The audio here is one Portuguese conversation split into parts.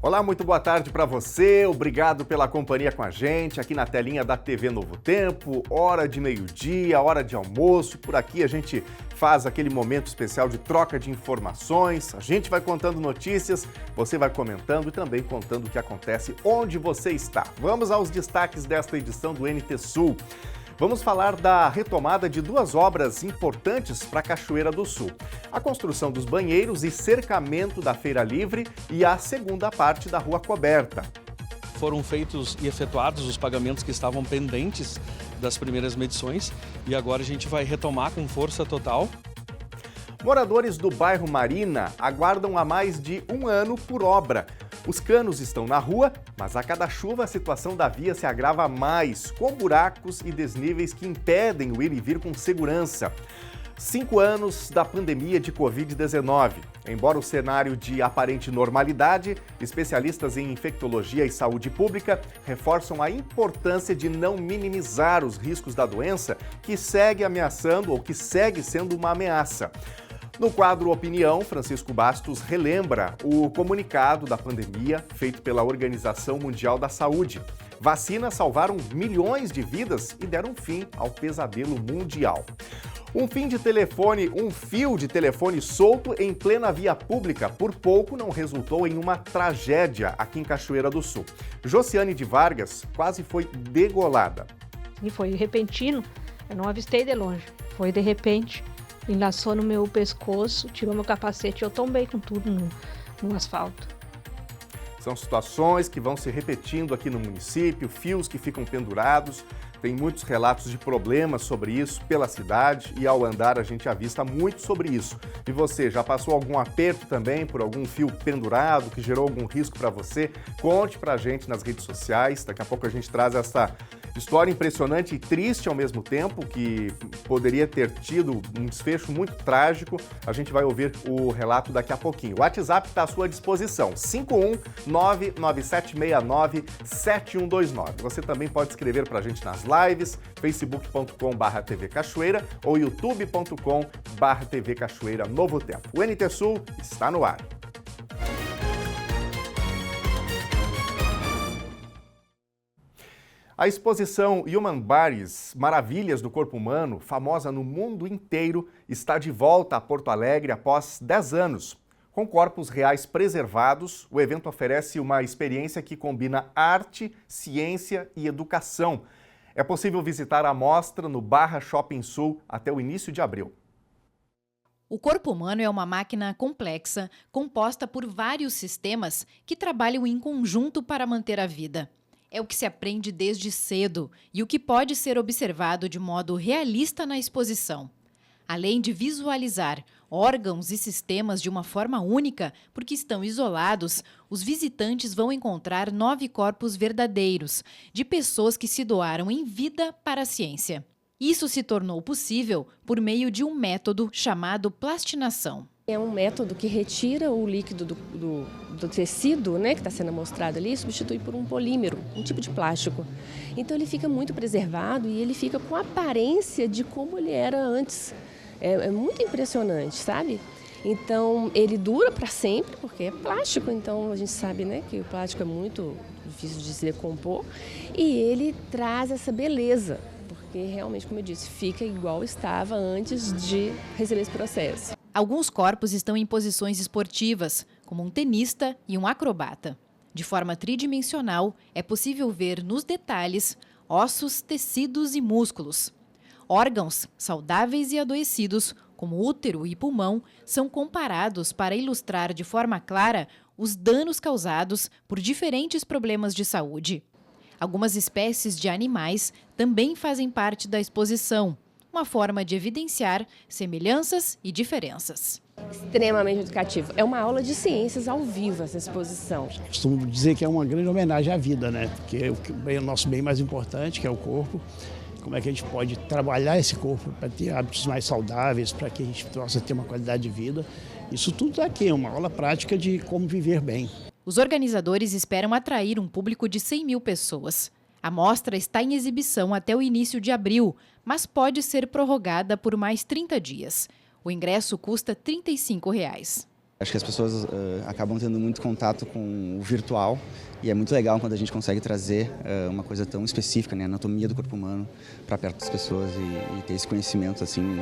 Olá, muito boa tarde para você, obrigado pela companhia com a gente aqui na telinha da TV Novo Tempo, hora de meio-dia, hora de almoço, por aqui a gente faz aquele momento especial de troca de informações, a gente vai contando notícias, você vai comentando e também contando o que acontece onde você está. Vamos aos destaques desta edição do NT Sul. Vamos falar da retomada de duas obras importantes para a Cachoeira do Sul. A construção dos banheiros e cercamento da Feira Livre e a segunda parte da Rua Coberta. Foram feitos e efetuados os pagamentos que estavam pendentes das primeiras medições e agora a gente vai retomar com força total. Moradores do bairro Marina aguardam há mais de um ano por obra. Os canos estão na rua, mas a cada chuva a situação da via se agrava mais, com buracos e desníveis que impedem o ir e vir com segurança. 5 anos da pandemia de Covid-19. Embora o cenário de aparente normalidade, especialistas em infectologia e saúde pública reforçam a importância de não minimizar os riscos da doença que segue ameaçando ou que segue sendo uma ameaça. No quadro Opinião, Francisco Bastos relembra o comunicado da pandemia feito pela Organização Mundial da Saúde. Vacinas salvaram milhões de vidas e deram fim ao pesadelo mundial. Um fio de telefone solto em plena via pública por pouco não resultou em uma tragédia aqui em Cachoeira do Sul. Josiane de Vargas quase foi degolada. E foi repentino, eu não avistei de longe, foi de repente. Enlaçou no meu pescoço, tirou meu capacete e eu tombei com tudo no asfalto. São situações que vão se repetindo aqui no município, fios que ficam pendurados. Tem muitos relatos de problemas sobre isso pela cidade e ao andar a gente avista muito sobre isso. E você, já passou algum aperto também por algum fio pendurado que gerou algum risco para você? Conte pra gente nas redes sociais. Daqui a pouco a gente traz essa história impressionante e triste ao mesmo tempo, que poderia ter tido um desfecho muito trágico. A gente vai ouvir o relato daqui a pouquinho. O WhatsApp está à sua disposição, 51997697129. Você também pode escrever para a gente nas lives, facebook.com/TV Cachoeira ou youtube.com/TV Cachoeira Novo Tempo. O NT Sul está no ar. A exposição Human Bodies, Maravilhas do Corpo Humano, famosa no mundo inteiro, está de volta a Porto Alegre após 10 anos. Com corpos reais preservados, o evento oferece uma experiência que combina arte, ciência e educação. É possível visitar a mostra no Barra Shopping Sul até o início de abril. O corpo humano é uma máquina complexa, composta por vários sistemas que trabalham em conjunto para manter a vida. É o que se aprende desde cedo e o que pode ser observado de modo realista na exposição. Além de visualizar órgãos e sistemas de uma forma única, porque estão isolados, os visitantes vão encontrar 9 corpos verdadeiros, de pessoas que se doaram em vida para a ciência. Isso se tornou possível por meio de um método chamado plastinação. É um método que retira o líquido do tecido, né, que está sendo mostrado ali, e substitui por um polímero, um tipo de plástico. Então ele fica muito preservado e ele fica com a aparência de como ele era antes. É muito impressionante, sabe? Então ele dura para sempre, porque é plástico, então a gente sabe, né, que o plástico é muito difícil de se decompor. E ele traz essa beleza, porque realmente, como eu disse, fica igual estava antes de receber esse processo. Alguns corpos estão em posições esportivas, como um tenista e um acrobata. De forma tridimensional, é possível ver nos detalhes ossos, tecidos e músculos. Órgãos saudáveis e adoecidos, como útero e pulmão, são comparados para ilustrar de forma clara os danos causados por diferentes problemas de saúde. Algumas espécies de animais também fazem parte da exposição, uma forma de evidenciar semelhanças e diferenças. Extremamente educativo. É uma aula de ciências ao vivo essa exposição. Costumo dizer que é uma grande homenagem à vida, né? Porque é o nosso bem mais importante, que é o corpo. Como é que a gente pode trabalhar esse corpo para ter hábitos mais saudáveis, para que a gente possa ter uma qualidade de vida. Isso tudo está aqui, é uma aula prática de como viver bem. Os organizadores esperam atrair um público de 100 mil pessoas. A mostra está em exibição até o início de abril, mas pode ser prorrogada por mais 30 dias. O ingresso custa R$ 35. Acho que as pessoas acabam tendo muito contato com o virtual e é muito legal quando a gente consegue trazer uma coisa tão específica, né, a anatomia do corpo humano, para perto das pessoas e ter esse conhecimento assim,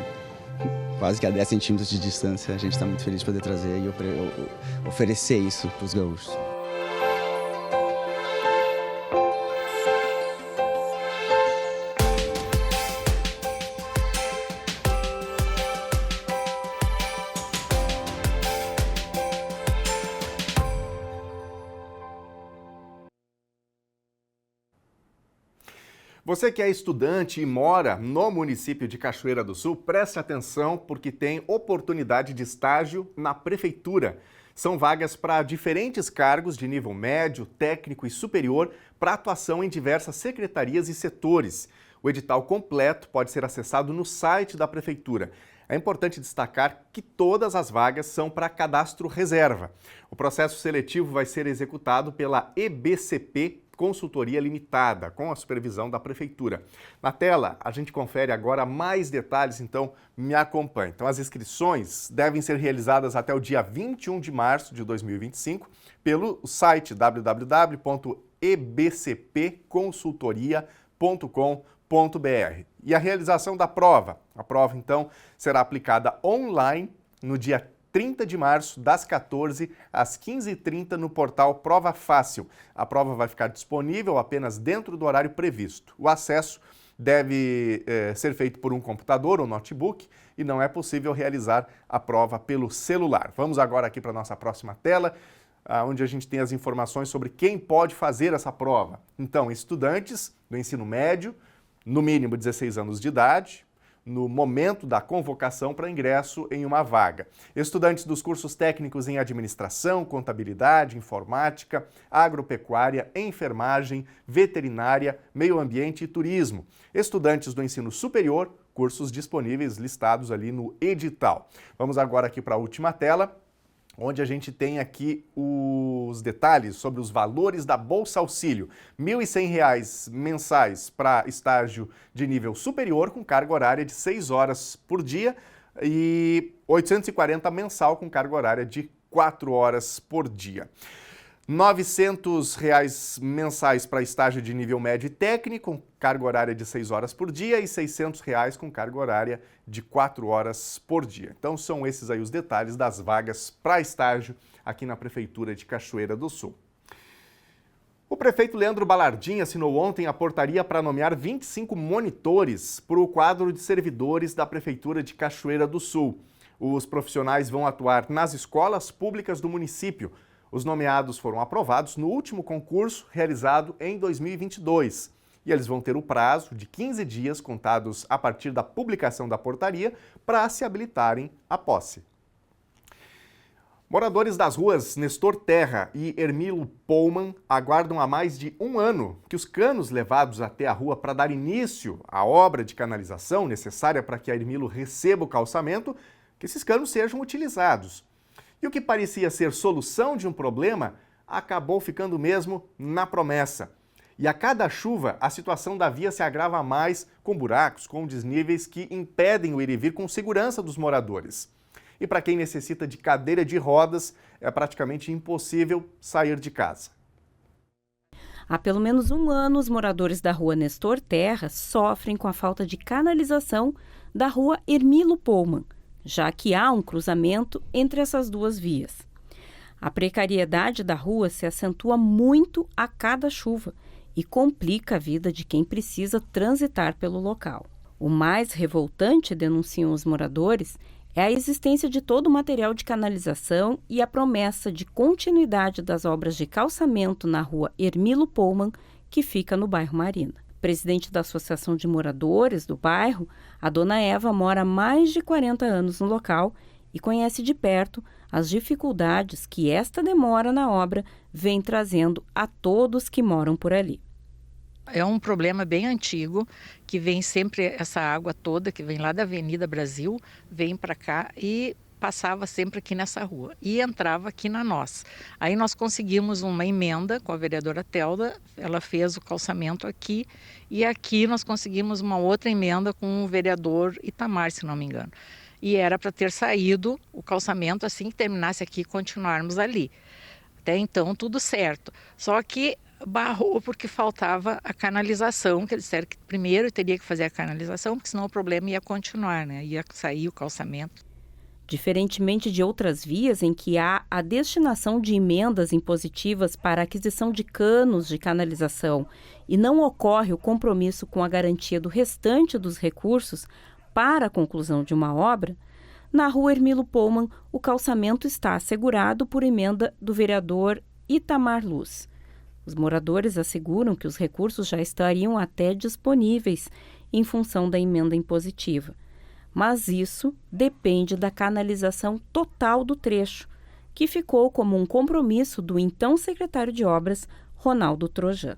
quase que a 10 centímetros de distância. A gente está muito feliz de poder trazer e oferecer isso para os gaúchos. Você que é estudante e mora no município de Cachoeira do Sul, preste atenção porque tem oportunidade de estágio na Prefeitura. São vagas para diferentes cargos de nível médio, técnico e superior para atuação em diversas secretarias e setores. O edital completo pode ser acessado no site da Prefeitura. É importante destacar que todas as vagas são para cadastro reserva. O processo seletivo vai ser executado pela EBCP Consultoria Limitada, com a supervisão da Prefeitura. Na tela, a gente confere agora mais detalhes, então me acompanhe. Então, as inscrições devem ser realizadas até o dia 21 de março de 2025 pelo site www.ebcpconsultoria.com.br. E a realização da prova? A prova, então, será aplicada online no dia 30 de março, das 14 às 15h30, no portal Prova Fácil. A prova vai ficar disponível apenas dentro do horário previsto. O acesso deve ser feito por um computador ou notebook e não é possível realizar a prova pelo celular. Vamos agora aqui para a nossa próxima tela, onde a gente tem as informações sobre quem pode fazer essa prova. Então, estudantes do ensino médio, no mínimo 16 anos de idade, no momento da convocação para ingresso em uma vaga. Estudantes dos cursos técnicos em administração, contabilidade, informática, agropecuária, enfermagem, veterinária, meio ambiente e turismo. Estudantes do ensino superior, cursos disponíveis listados ali no edital. Vamos agora aqui para a última tela, onde a gente tem aqui os detalhes sobre os valores da Bolsa Auxílio. R$ 1.100 mensais para estágio de nível superior com carga horária de 6 horas por dia e R$ 840 mensal com carga horária de 4 horas por dia. R$ 900 mensais para estágio de nível médio e técnico, com carga horária de 6 horas por dia, e R$ 600 com carga horária de 4 horas por dia. Então são esses aí os detalhes das vagas para estágio aqui na Prefeitura de Cachoeira do Sul. O prefeito Leandro Balardim assinou ontem a portaria para nomear 25 monitores para o quadro de servidores da Prefeitura de Cachoeira do Sul. Os profissionais vão atuar nas escolas públicas do município. Os nomeados foram aprovados no último concurso realizado em 2022 e eles vão ter o prazo de 15 dias contados a partir da publicação da portaria para se habilitarem à posse. Moradores das ruas Nestor Terra e Hermilo Pullman aguardam há mais de um ano que os canos levados até a rua para dar início à obra de canalização necessária para que a Hermilo receba o calçamento, que esses canos sejam utilizados. E o que parecia ser solução de um problema acabou ficando mesmo na promessa. E a cada chuva, a situação da via se agrava mais, com buracos, com desníveis que impedem o ir e vir com segurança dos moradores. E para quem necessita de cadeira de rodas, é praticamente impossível sair de casa. Há pelo menos um ano, os moradores da rua Nestor Terra sofrem com a falta de canalização da rua Hermilo Pullman, já que há um cruzamento entre essas duas vias. A precariedade da rua se acentua muito a cada chuva e complica a vida de quem precisa transitar pelo local. O mais revoltante, denunciam os moradores, é a existência de todo o material de canalização e a promessa de continuidade das obras de calçamento na rua Hermilo Pullman, que fica no bairro Marina. Presidente da Associação de Moradores do bairro, a dona Eva mora há mais de 40 anos no local e conhece de perto as dificuldades que esta demora na obra vem trazendo a todos que moram por ali. É um problema bem antigo, que vem sempre essa água toda, que vem lá da Avenida Brasil, vem para cá e passava sempre aqui nessa rua e entrava aqui na nossa. Aí nós conseguimos uma emenda com a vereadora Telda, ela fez o calçamento aqui e aqui nós conseguimos uma outra emenda com o vereador Itamar, se não me engano. e era para ter saído o calçamento assim que terminasse aqui e continuarmos ali. Até então tudo certo, só que barrou porque faltava a canalização, que eles disseram que primeiro teria que fazer a canalização, porque senão o problema ia continuar, né? Ia sair o calçamento. Diferentemente de outras vias em que há a destinação de emendas impositivas para a aquisição de canos de canalização e não ocorre o compromisso com a garantia do restante dos recursos para a conclusão de uma obra, na rua Hermilo Pohlmann o calçamento está assegurado por emenda do vereador Itamar Luz. Os moradores asseguram que os recursos já estariam até disponíveis em função da emenda impositiva. Mas isso depende da canalização total do trecho, que ficou como um compromisso do então secretário de Obras, Ronaldo Trojan.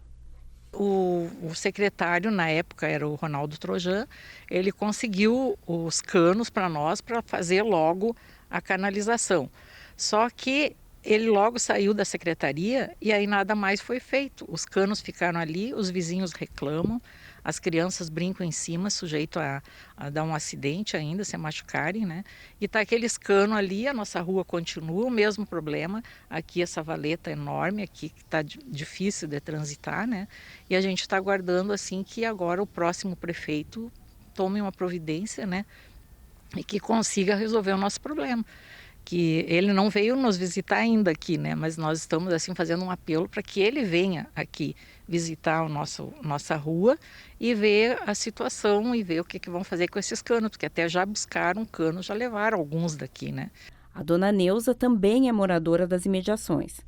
O secretário, na época, era o Ronaldo Trojan, ele conseguiu os canos para nós para fazer logo a canalização. Só que ele logo saiu da secretaria e aí nada mais foi feito. Os canos ficaram ali, os vizinhos reclamam, as crianças brincam em cima, sujeito a dar um acidente ainda, se machucarem, né? E tá aqueles canos ali, a nossa rua continua, o mesmo problema. Aqui essa valeta enorme, aqui que está difícil de transitar, né? E a gente está aguardando assim que agora o próximo prefeito tome uma providência, né? E que consiga resolver o nosso problema. Que ele não veio nos visitar ainda aqui, né? Mas nós estamos assim fazendo um apelo para que ele venha aqui visitar nossa rua e ver a situação e ver o que vão fazer com esses canos, porque até já buscaram canos, já levaram alguns daqui, né? A dona Neuza também é moradora das imediações.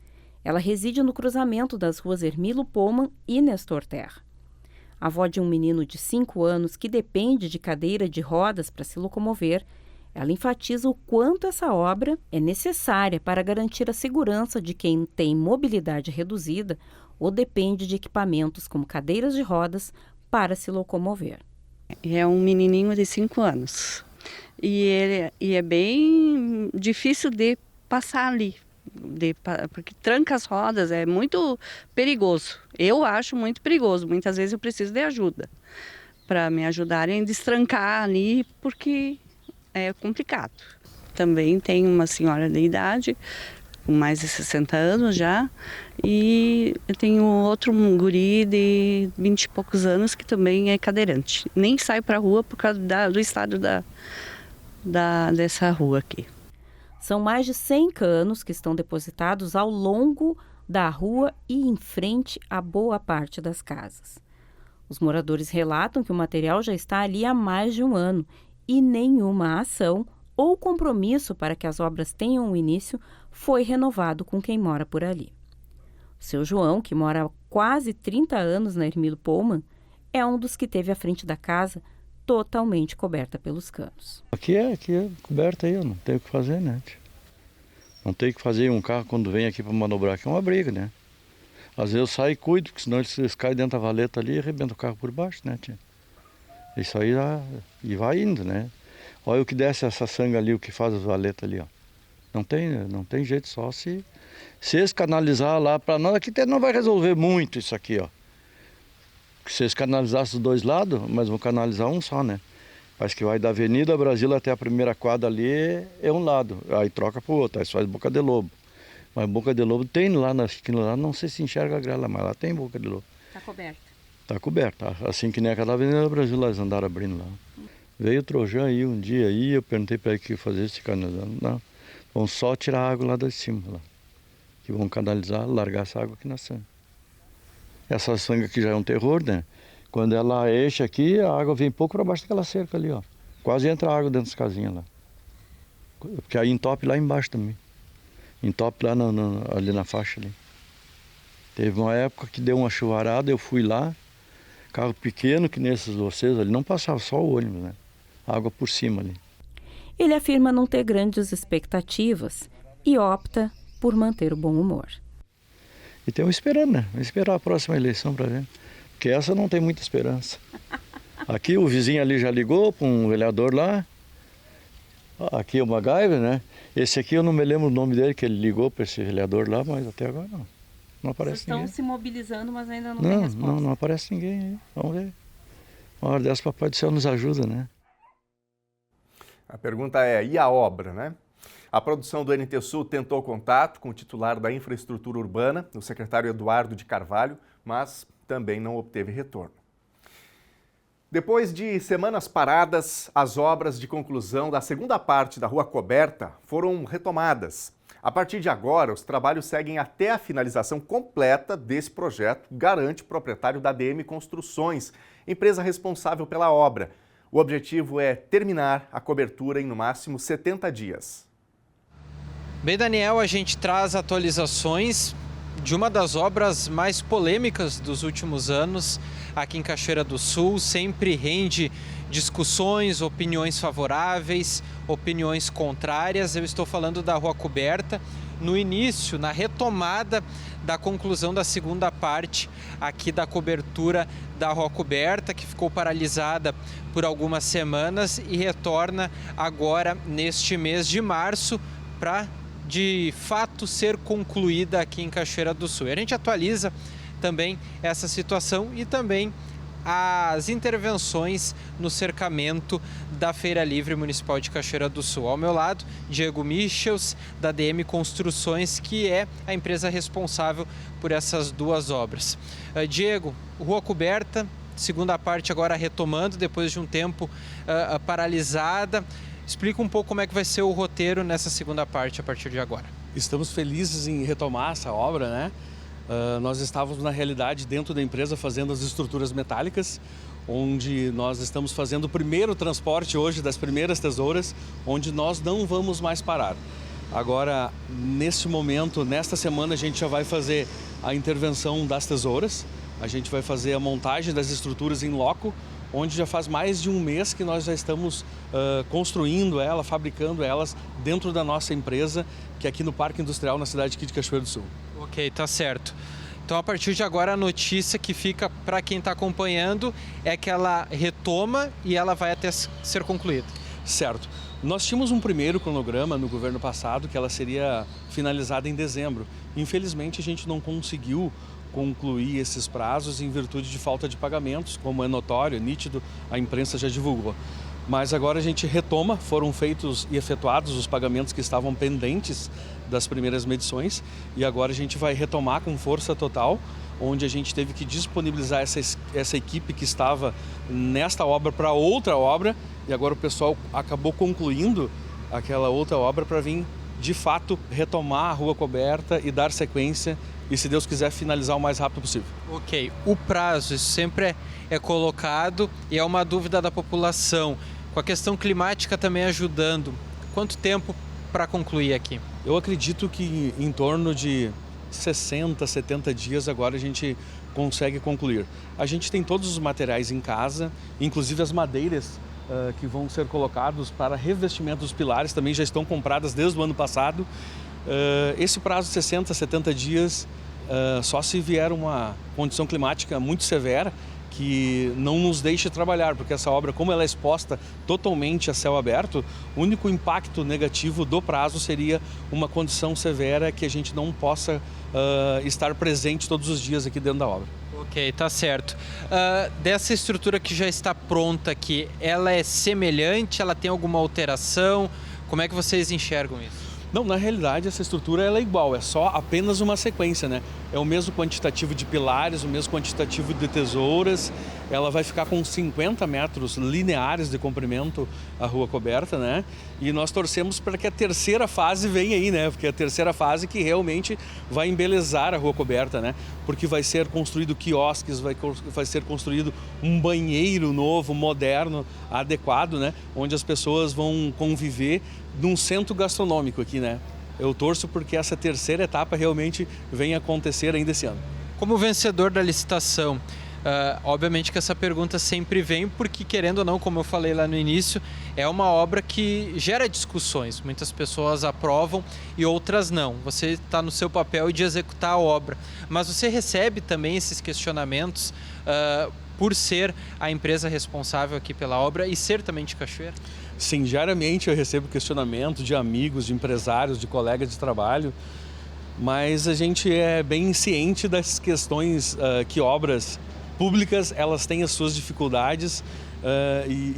Ela reside no cruzamento das ruas Hermilo Pohlmann e Nestor Terra. Avó de um menino de 5 anos que depende de cadeira de rodas para se locomover, ela enfatiza o quanto essa obra é necessária para garantir a segurança de quem tem mobilidade reduzida ou depende de equipamentos como cadeiras de rodas para se locomover. É um menininho de 5 anos e é bem difícil de passar ali, porque tranca as rodas, é muito perigoso. Eu acho muito perigoso, muitas vezes eu preciso de ajuda para me ajudarem a destrancar ali, porque é complicado. Também tem uma senhora de idade, com mais de 60 anos já, e eu tenho outro guri de 20 e poucos anos que também é cadeirante. Nem sai para a rua por causa do estado dessa rua aqui. São mais de 100 canos que estão depositados ao longo da rua e em frente a boa parte das casas. Os moradores relatam que o material já está ali há mais de um ano e nenhuma ação ou compromisso para que as obras tenham um início foi renovado com quem mora por ali. O seu João, que mora há quase 30 anos na Hermilo Pohlmann, é um dos que teve a frente da casa totalmente coberta pelos canos. Aqui é coberta aí, eu não tenho o que fazer, né? Não tenho o que fazer, um carro quando vem aqui para manobrar aqui é uma briga, né? Às vezes eu saio e cuido, porque senão eles caem dentro da valeta ali e arrebentam o carro por baixo, né, tia? Isso aí e vai indo, né? Olha o que desce essa sanga ali, o que faz as valetas ali, ó. Não tem jeito, só se eles canalizar lá para nós, aqui não vai resolver muito isso aqui, ó. Se eles canalizassem os dois lados, mas vão canalizar um só, né? Acho que vai da Avenida Brasil até a primeira quadra ali é um lado, aí troca para o outro, aí faz Boca de Lobo. Mas Boca de Lobo tem lá na esquina, lá não sei se enxerga a grela, mas lá tem Boca de Lobo. Está coberta? Está coberta, assim que nem aquela Avenida Brasil, lá eles andaram abrindo lá. Veio o Trojan aí um dia aí, eu perguntei para ele o que ia fazer esse canalizando. Não, vão só tirar a água lá de cima, lá. Que vão canalizar, largar essa água aqui na sanga. Essa sanga aqui já é um terror, né? Quando ela enche aqui, a água vem pouco para baixo daquela cerca ali, ó. Quase entra a água dentro das casinhas lá. Porque aí entope lá embaixo também. Entope lá ali na faixa ali. Teve uma época que deu uma chuvarada, eu fui lá, carro pequeno, que nesses vocês ali, não passava só o ônibus, né? Água por cima ali. Ele afirma não ter grandes expectativas e opta por manter o bom humor. E estamos esperando, né? Vamos esperar a próxima eleição para ver. Porque essa não tem muita esperança. Aqui o vizinho ali já ligou para um vereador lá. Aqui é o MacGyver, né? Esse aqui eu não me lembro o nome dele, que ele ligou para esse vereador lá, mas até agora não. Não aparece ninguém. Vocês estão se mobilizando, mas ainda não tem resposta. Não aparece ninguém aí. Vamos ver. Uma hora dessa, Papai do Céu nos ajuda, né? A pergunta é, e a obra, né? A produção do NT Sul tentou contato com o titular da infraestrutura urbana, o secretário Eduardo de Carvalho, mas também não obteve retorno. Depois de semanas paradas, as obras de conclusão da segunda parte da Rua Coberta foram retomadas. A partir de agora, os trabalhos seguem até a finalização completa desse projeto, garante o proprietário da ADM Construções, empresa responsável pela obra. O objetivo é terminar a cobertura em no máximo 70 dias. Bem, Daniel, a gente traz atualizações de uma das obras mais polêmicas dos últimos anos aqui em Cachoeira do Sul. Sempre rende discussões, opiniões favoráveis, opiniões contrárias. Eu estou falando da Rua Coberta, no início, na retomada da conclusão da segunda parte aqui da cobertura da Rua Coberta, que ficou paralisada por algumas semanas e retorna agora neste mês de março para de fato ser concluída aqui em Cachoeira do Sul. A gente atualiza também essa situação e também as intervenções no cercamento da Feira Livre Municipal de Cachoeira do Sul. Ao meu lado, Diego Michels, da ADM Construções, que é a empresa responsável por essas duas obras. Diego, Rua Coberta, segunda parte agora retomando, depois de um tempo paralisada. Explica um pouco como é que vai ser o roteiro nessa segunda parte a partir de agora. Estamos felizes em retomar essa obra, né? Nós estávamos, na realidade, dentro da empresa fazendo as estruturas metálicas, onde nós estamos fazendo o primeiro transporte hoje das primeiras tesouras, onde nós não vamos mais parar. Agora, neste momento, nesta semana, a gente já vai fazer a intervenção das tesouras, a gente vai fazer a montagem das estruturas em loco, onde já faz mais de um mês que nós já estamos construindo ela, fabricando elas dentro da nossa empresa, que é aqui no Parque Industrial, na cidade aqui de Cachoeira do Sul. Ok, tá certo. Então, a partir de agora, a notícia que fica para quem está acompanhando é que ela retoma e ela vai até ser concluída. Certo. Nós tínhamos um primeiro cronograma no governo passado que ela seria finalizada em dezembro. Infelizmente, a gente não conseguiu concluir esses prazos em virtude de falta de pagamentos, como é notório, é nítido, a imprensa já divulgou. Mas agora a gente retoma, foram feitos e efetuados os pagamentos que estavam pendentes das primeiras medições e agora a gente vai retomar com força total, onde a gente teve que disponibilizar essa equipe que estava nesta obra para outra obra e agora o pessoal acabou concluindo aquela outra obra para vir, de fato, retomar a Rua Coberta e dar sequência e, se Deus quiser, finalizar o mais rápido possível. Ok, o prazo, isso sempre é colocado e é uma dúvida da população. Com a questão climática também ajudando, quanto tempo para concluir aqui? Eu acredito que em torno de 60, 70 dias agora a gente consegue concluir. A gente tem todos os materiais em casa, inclusive as madeiras que vão ser colocados para revestimento dos pilares, também já estão compradas desde o ano passado. Esse prazo de 60, 70 dias, só se vier uma condição climática muito severa, que não nos deixe trabalhar, porque essa obra, como ela é exposta totalmente a céu aberto, o único impacto negativo do prazo seria uma condição severa que a gente não possa estar presente todos os dias aqui dentro da obra. Ok, tá certo. Dessa estrutura que já está pronta aqui, ela é semelhante, ela tem alguma alteração? Como é que vocês enxergam isso? Não, na realidade essa estrutura ela é igual, é só apenas uma sequência, né? É o mesmo quantitativo de pilares, o mesmo quantitativo de tesouras, ela vai ficar com 50 metros lineares de comprimento a Rua Coberta, né? E nós torcemos para que a terceira fase venha aí, né? Porque é a terceira fase que realmente vai embelezar a Rua Coberta, né? Porque vai ser construído quiosques, vai ser construído um banheiro novo, moderno, adequado, né? Onde as pessoas vão conviver num centro gastronômico aqui, né? Eu torço porque essa terceira etapa realmente venha acontecer ainda esse ano. Como vencedor da licitação, obviamente que essa pergunta sempre vem porque, querendo ou não, como eu falei lá no início, é uma obra que gera discussões. Muitas pessoas aprovam e outras não. Você está no seu papel de executar a obra, mas você recebe também esses questionamentos por ser a empresa responsável aqui pela obra e ser também de Cachoeira? Sim, diariamente eu recebo questionamento de amigos, de empresários, de colegas de trabalho, mas a gente é bem ciente das questões que obras públicas, elas têm as suas dificuldades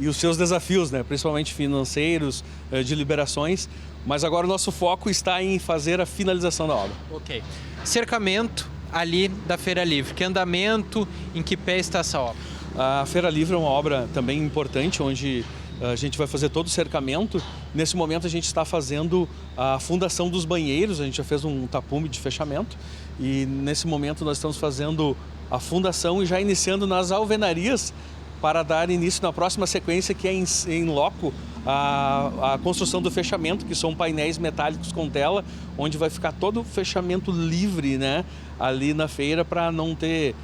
e os seus desafios, né? Principalmente financeiros, de liberações, mas agora o nosso foco está em fazer a finalização da obra. Ok. Cercamento ali da Feira Livre, que andamento, em que pé está essa obra? A Feira Livre é uma obra também importante, onde a gente vai fazer todo o cercamento. Nesse momento a gente está fazendo a fundação dos banheiros, a gente já fez um tapume de fechamento e nesse momento nós estamos fazendo a fundação e já iniciando nas alvenarias para dar início na próxima sequência, que é em loco a construção do fechamento, que são painéis metálicos com tela, onde vai ficar todo o fechamento livre, né, ali na feira, para não ter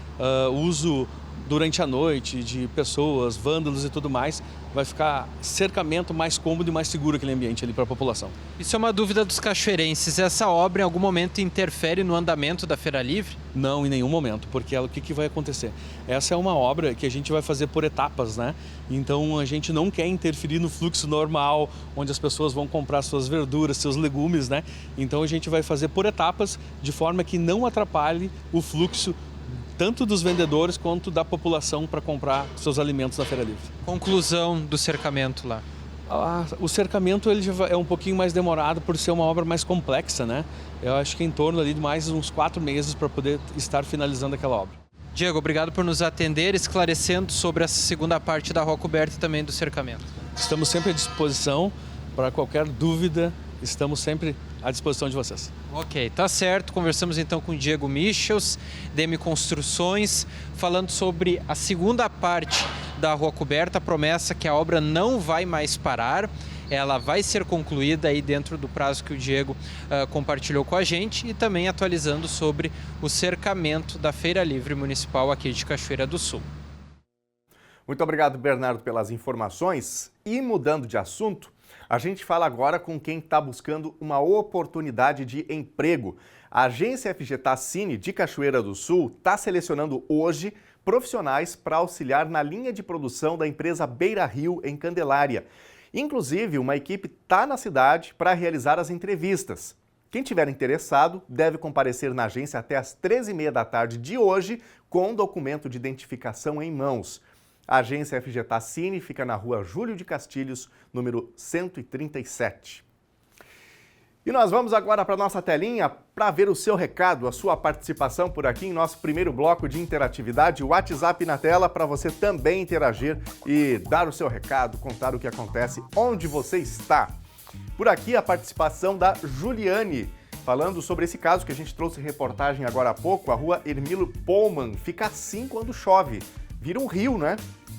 uso durante a noite de pessoas, vândalos e tudo mais. Vai ficar cercamento mais cômodo e mais seguro aquele ambiente ali para a população. Isso é uma dúvida dos cachoeirenses. Essa obra em algum momento interfere no andamento da Feira Livre? Não, em nenhum momento, porque o que vai acontecer? Essa é uma obra que a gente vai fazer por etapas, né? Então a gente não quer interferir no fluxo normal, onde as pessoas vão comprar suas verduras, seus legumes, né? Então a gente vai fazer por etapas, de forma que não atrapalhe o fluxo tanto dos vendedores quanto da população para comprar seus alimentos na Feira Livre. Conclusão do cercamento lá. O cercamento ele já é um pouquinho mais demorado por ser uma obra mais complexa, né? Eu acho que em torno ali de mais uns 4 meses para poder estar finalizando aquela obra. Diego, obrigado por nos atender, esclarecendo sobre essa segunda parte da rua coberta e também do cercamento. Estamos sempre à disposição para qualquer dúvida. Estamos sempre à disposição de vocês. Ok, tá certo. Conversamos então com o Diego Michels, DM Construções, falando sobre a segunda parte da rua coberta, a promessa que a obra não vai mais parar. Ela vai ser concluída aí dentro do prazo que o Diego compartilhou com a gente e também atualizando sobre o cercamento da Feira Livre Municipal aqui de Cachoeira do Sul. Muito obrigado, Bernardo, pelas informações. E mudando de assunto, a gente fala agora com quem está buscando uma oportunidade de emprego. A agência FG Tassini de Cachoeira do Sul está selecionando hoje profissionais para auxiliar na linha de produção da empresa Beira Rio, em Candelária. Inclusive, uma equipe está na cidade para realizar as entrevistas. Quem tiver interessado deve comparecer na agência até às 13h30 da tarde de hoje com documento de identificação em mãos. A agência FG Tassini fica na rua Júlio de Castilhos, número 137. E nós vamos agora para a nossa telinha para ver o seu recado, a sua participação por aqui em nosso primeiro bloco de interatividade. O WhatsApp na tela para você também interagir e dar o seu recado, contar o que acontece, onde você está. Por aqui a participação da Juliane, falando sobre esse caso que a gente trouxe reportagem agora há pouco. A rua Hermílio Pohlmann fica assim quando chove. Vira um rio, né?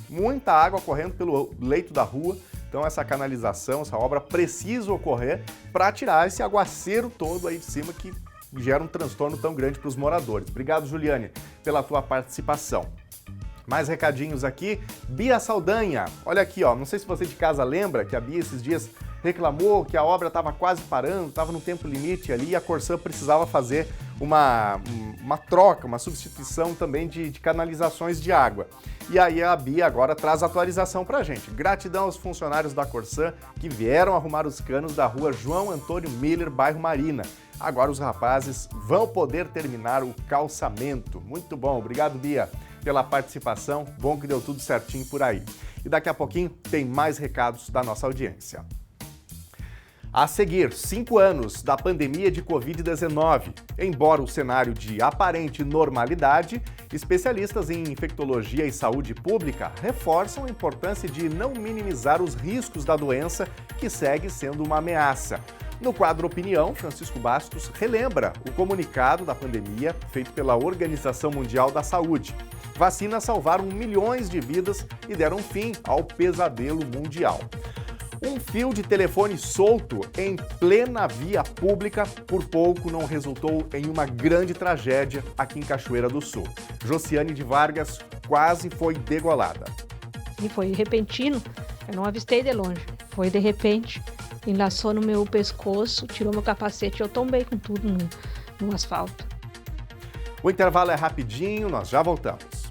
Muita água correndo pelo leito da rua. Então essa canalização, essa obra precisa ocorrer para tirar esse aguaceiro todo aí de cima que gera um transtorno tão grande para os moradores. Obrigado, Juliane, pela tua participação. Mais recadinhos aqui. Bia Saldanha, olha aqui, ó. Não sei se você de casa lembra que a Bia esses dias reclamou que a obra estava quase parando, estava no tempo limite ali e a Corsan precisava fazer uma troca, uma substituição também de canalizações de água. E aí a Bia agora traz atualização pra gente. Gratidão aos funcionários da Corsan que vieram arrumar os canos da rua João Antônio Miller, bairro Marina. Agora os rapazes vão poder terminar o calçamento. Muito bom, obrigado, Bia, pela participação. Bom que deu tudo certinho por aí. E daqui a pouquinho tem mais recados da nossa audiência. A seguir, 5 anos da pandemia de Covid-19. Embora o cenário de aparente normalidade, especialistas em infectologia e saúde pública reforçam a importância de não minimizar os riscos da doença, que segue sendo uma ameaça. No quadro Opinião, Francisco Bastos relembra o comunicado da pandemia feito pela Organização Mundial da Saúde. Vacinas salvaram milhões de vidas e deram fim ao pesadelo mundial. Um fio de telefone solto em plena via pública por pouco não resultou em uma grande tragédia aqui em Cachoeira do Sul. Josiane de Vargas quase foi degolada. E foi repentino, eu não avistei de longe. Foi de repente, enlaçou no meu pescoço, tirou meu capacete e eu tombei com tudo no asfalto. O intervalo é rapidinho, nós já voltamos.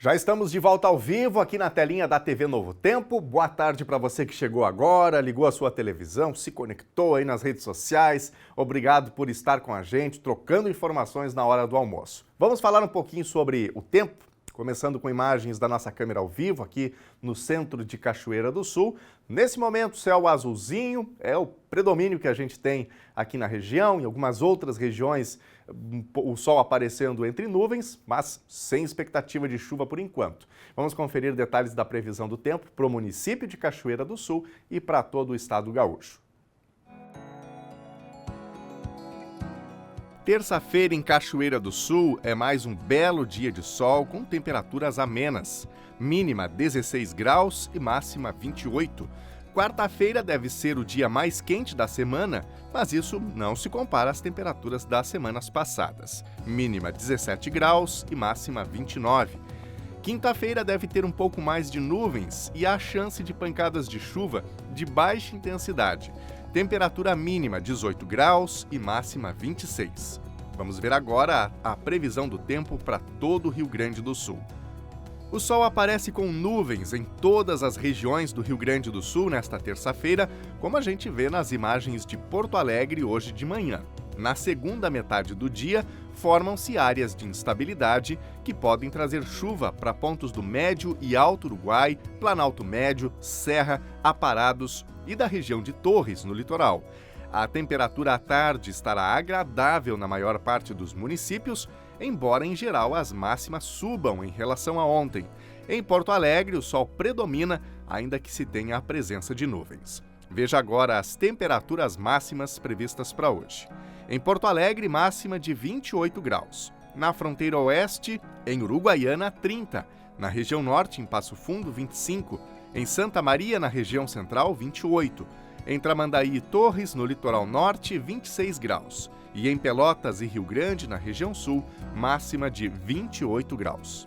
Já estamos de volta ao vivo aqui na telinha da TV Novo Tempo. Boa tarde para você que chegou agora, ligou a sua televisão, se conectou aí nas redes sociais. Obrigado por estar com a gente, trocando informações na hora do almoço. Vamos falar um pouquinho sobre o tempo, começando com imagens da nossa câmera ao vivo aqui no centro de Cachoeira do Sul. Nesse momento, céu azulzinho, é o predomínio que a gente tem aqui na região. Em algumas outras regiões, o sol aparecendo entre nuvens, mas sem expectativa de chuva por enquanto. Vamos conferir detalhes da previsão do tempo para o município de Cachoeira do Sul e para todo o estado gaúcho. Terça-feira em Cachoeira do Sul é mais um belo dia de sol com temperaturas amenas. Mínima 16 graus e máxima 28. Quarta-feira deve ser o dia mais quente da semana, mas isso não se compara às temperaturas das semanas passadas. Mínima 17 graus e máxima 29. Quinta-feira deve ter um pouco mais de nuvens e há chance de pancadas de chuva de baixa intensidade. Temperatura mínima 18 graus e máxima 26. Vamos ver agora a previsão do tempo para todo o Rio Grande do Sul. O sol aparece com nuvens em todas as regiões do Rio Grande do Sul nesta terça-feira, como a gente vê nas imagens de Porto Alegre hoje de manhã. Na segunda metade do dia, formam-se áreas de instabilidade que podem trazer chuva para pontos do Médio e Alto Uruguai, Planalto Médio, Serra, Aparados e da região de Torres, no litoral. A temperatura à tarde estará agradável na maior parte dos municípios, embora em geral as máximas subam em relação a ontem. Em Porto Alegre, o sol predomina, ainda que se tenha a presença de nuvens. Veja agora as temperaturas máximas previstas para hoje. Em Porto Alegre, máxima de 28 graus. Na fronteira oeste, em Uruguaiana, 30. Na região norte, em Passo Fundo, 25. Em Santa Maria, na região central, 28. Em Tramandaí e Torres, no litoral norte, 26 graus. E em Pelotas e Rio Grande, na região sul, máxima de 28 graus.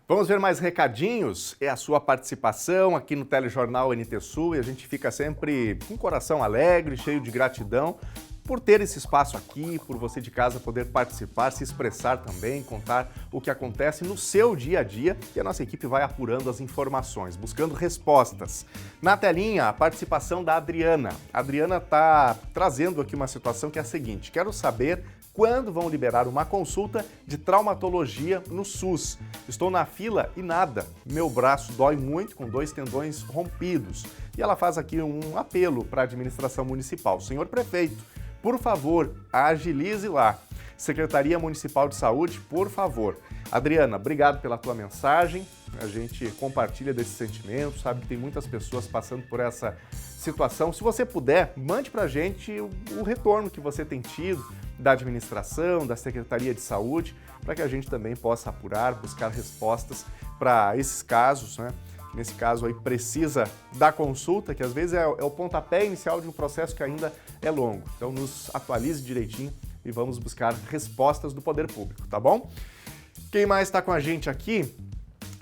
Vamos ver mais recadinhos? É a sua participação aqui no Telejornal NT Sul e a gente fica sempre com o coração alegre, cheio de gratidão por ter esse espaço aqui, por você de casa poder participar, se expressar também, contar o que acontece no seu dia a dia e a nossa equipe vai apurando as informações, buscando respostas. Na telinha, a participação da Adriana. A Adriana está trazendo aqui uma situação que é a seguinte: quero saber quando vão liberar uma consulta de traumatologia no SUS. Estou na fila e nada. Meu braço dói muito com 2 tendões rompidos. E ela faz aqui um apelo para a administração municipal. Senhor prefeito, por favor, agilize lá. Secretaria Municipal de Saúde, por favor. Adriana, obrigado pela tua mensagem. A gente compartilha desse sentimento, sabe que tem muitas pessoas passando por essa situação. Se você puder, mande para a gente o retorno que você tem tido da administração, da Secretaria de Saúde, para que a gente também possa apurar, buscar respostas para esses casos, né? Nesse caso aí precisa da consulta, que às vezes é o pontapé inicial de um processo que ainda é longo. Então nos atualize direitinho e vamos buscar respostas do poder público, tá bom? Quem mais está com a gente aqui?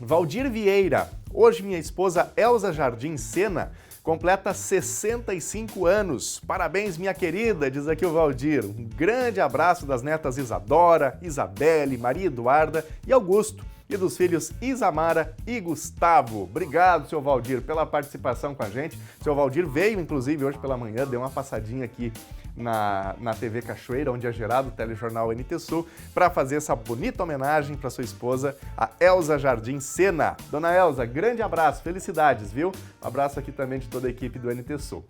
Valdir Vieira. Hoje minha esposa Elza Jardim Sena completa 65 anos. Parabéns, minha querida, diz aqui o Valdir. Um grande abraço das netas Isadora, Isabelle, Maria Eduarda e Augusto. E dos filhos Isamara e Gustavo. Obrigado, seu Valdir, pela participação com a gente. Seu Valdir veio, inclusive, hoje pela manhã, deu uma passadinha aqui na TV Cachoeira, onde é gerado o Telejornal NT Sul, para fazer essa bonita homenagem para sua esposa, a Elza Jardim Sena. Dona Elza, grande abraço, felicidades, viu? Um abraço aqui também de toda a equipe do NT Sul.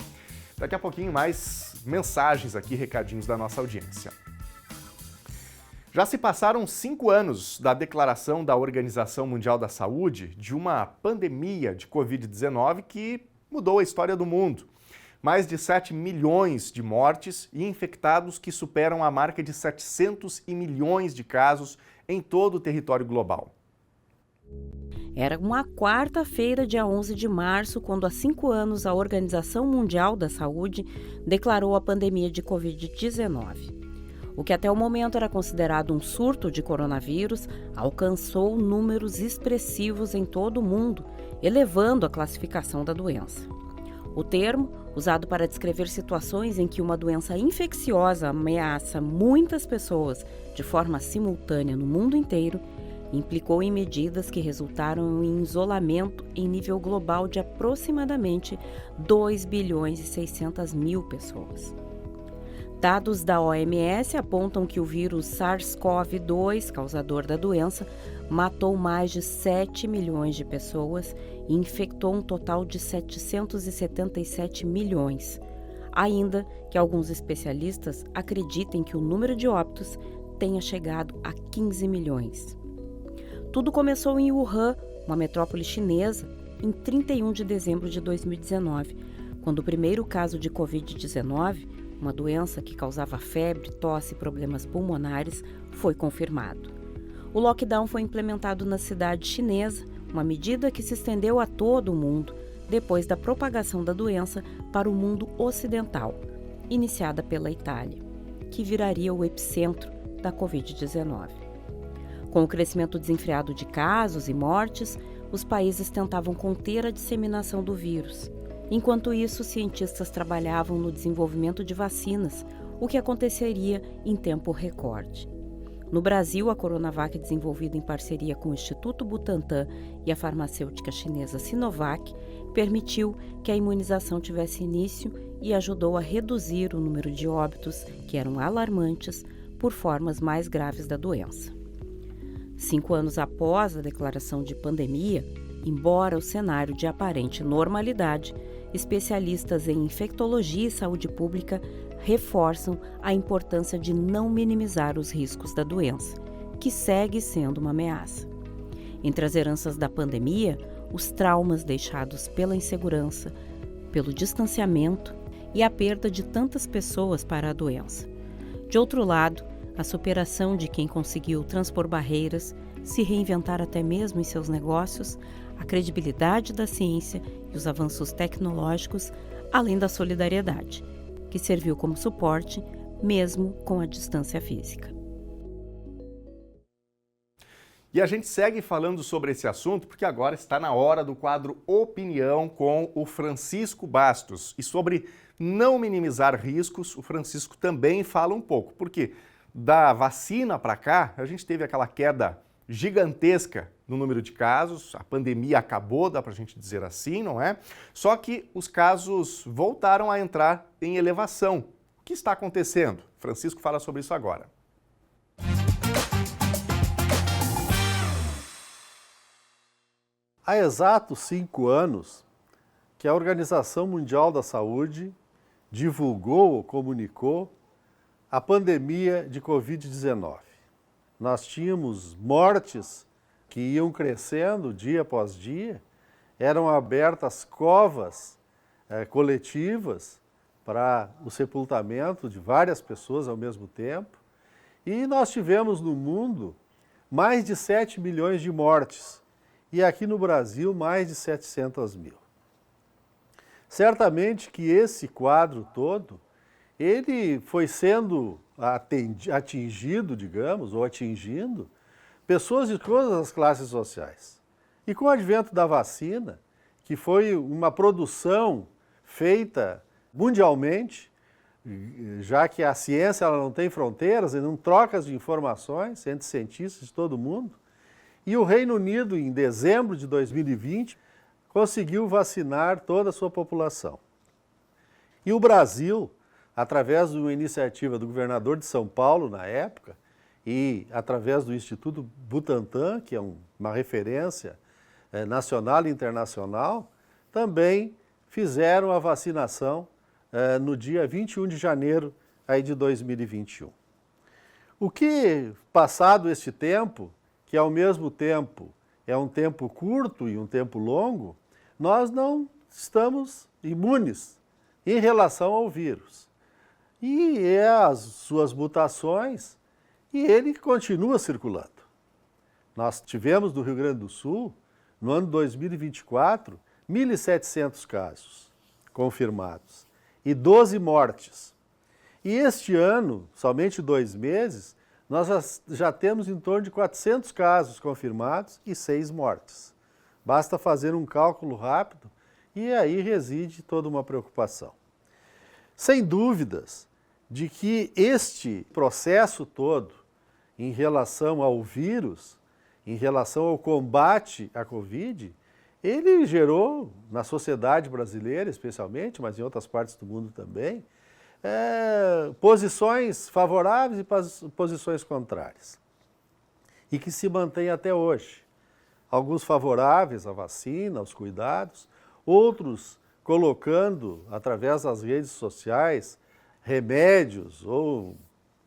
Daqui a pouquinho mais mensagens aqui, recadinhos da nossa audiência. Já se passaram 5 anos da declaração da Organização Mundial da Saúde de uma pandemia de Covid-19 que mudou a história do mundo. Mais de 7 milhões de mortes e infectados que superam a marca de 700 milhões de casos em todo o território global. Era uma quarta-feira, dia 11 de março, quando há 5 anos a Organização Mundial da Saúde declarou a pandemia de Covid-19. O que até o momento era considerado um surto de coronavírus, alcançou números expressivos em todo o mundo, elevando a classificação da doença. O termo usado para descrever situações em que uma doença infecciosa ameaça muitas pessoas de forma simultânea no mundo inteiro, implicou em medidas que resultaram em isolamento em nível global de aproximadamente 2 bilhões e 600 mil pessoas. Dados da OMS apontam que o vírus SARS-CoV-2, causador da doença, matou mais de 7 milhões de pessoas e infectou um total de 777 milhões. Ainda que alguns especialistas acreditem que o número de óbitos tenha chegado a 15 milhões. Tudo começou em Wuhan, uma metrópole chinesa, em 31 de dezembro de 2019, quando o primeiro caso de Covid-19, uma doença que causava febre, tosse e problemas pulmonares, foi confirmado. O lockdown foi implementado na cidade chinesa, uma medida que se estendeu a todo o mundo depois da propagação da doença para o mundo ocidental, iniciada pela Itália, que viraria o epicentro da Covid-19. Com o crescimento desenfreado de casos e mortes, os países tentavam conter a disseminação do vírus. Enquanto isso, cientistas trabalhavam no desenvolvimento de vacinas, o que aconteceria em tempo recorde. No Brasil, a Coronavac, desenvolvida em parceria com o Instituto Butantan e a farmacêutica chinesa Sinovac, permitiu que a imunização tivesse início e ajudou a reduzir o número de óbitos, que eram alarmantes, por formas mais graves da doença. 5 anos após a declaração de pandemia, embora o cenário de aparente normalidade, especialistas em infectologia e saúde pública reforçam a importância de não minimizar os riscos da doença, que segue sendo uma ameaça. Entre as heranças da pandemia, os traumas deixados pela insegurança, pelo distanciamento e a perda de tantas pessoas para a doença. De outro lado, a superação de quem conseguiu transpor barreiras, se reinventar até mesmo em seus negócios, a credibilidade da ciência e os avanços tecnológicos, além da solidariedade, que serviu como suporte, mesmo com a distância física. E a gente segue falando sobre esse assunto porque agora está na hora do quadro Opinião com o Francisco Bastos. E sobre não minimizar riscos, o Francisco também fala um pouco, porque da vacina para cá, a gente teve aquela queda gigantesca no número de casos, a pandemia acabou, dá para a gente dizer assim, não é? Só que os casos voltaram a entrar em elevação. O que está acontecendo? Francisco fala sobre isso agora. Há exatos 5 anos que a Organização Mundial da Saúde divulgou ou comunicou a pandemia de Covid-19. Nós tínhamos mortes que iam crescendo dia após dia, eram abertas covas coletivas para o sepultamento de várias pessoas ao mesmo tempo, e nós tivemos no mundo mais de 7 milhões de mortes, e aqui no Brasil mais de 700 mil. Certamente que esse quadro todo, ele foi sendo atingido, digamos, ou atingindo pessoas de todas as classes sociais. E com o advento da vacina, que foi uma produção feita mundialmente, já que a ciência ela não tem fronteiras e não trocas de informações entre cientistas de todo mundo, e o Reino Unido, em dezembro de 2020, conseguiu vacinar toda a sua população. E o Brasil, através de uma iniciativa do governador de São Paulo, na época, e através do Instituto Butantan, que é uma referência nacional e internacional, também fizeram a vacinação no dia 21 de janeiro de 2021. O que, passado este tempo, que ao mesmo tempo é um tempo curto e um tempo longo, nós não estamos imunes em relação ao vírus. E é as suas mutações, e ele continua circulando. Nós tivemos no Rio Grande do Sul, no ano 2024, 1.700 casos confirmados e 12 mortes. E este ano, somente 2 meses, nós já temos em torno de 400 casos confirmados e 6 mortes. Basta fazer um cálculo rápido e aí reside toda uma preocupação. Sem dúvidas de que este processo todo, em relação ao vírus, em relação ao combate à Covid, ele gerou, na sociedade brasileira especialmente, mas em outras partes do mundo também, posições favoráveis e posições contrárias. E que se mantém até hoje. Alguns favoráveis à vacina, aos cuidados, outros colocando, através das redes sociais, remédios ou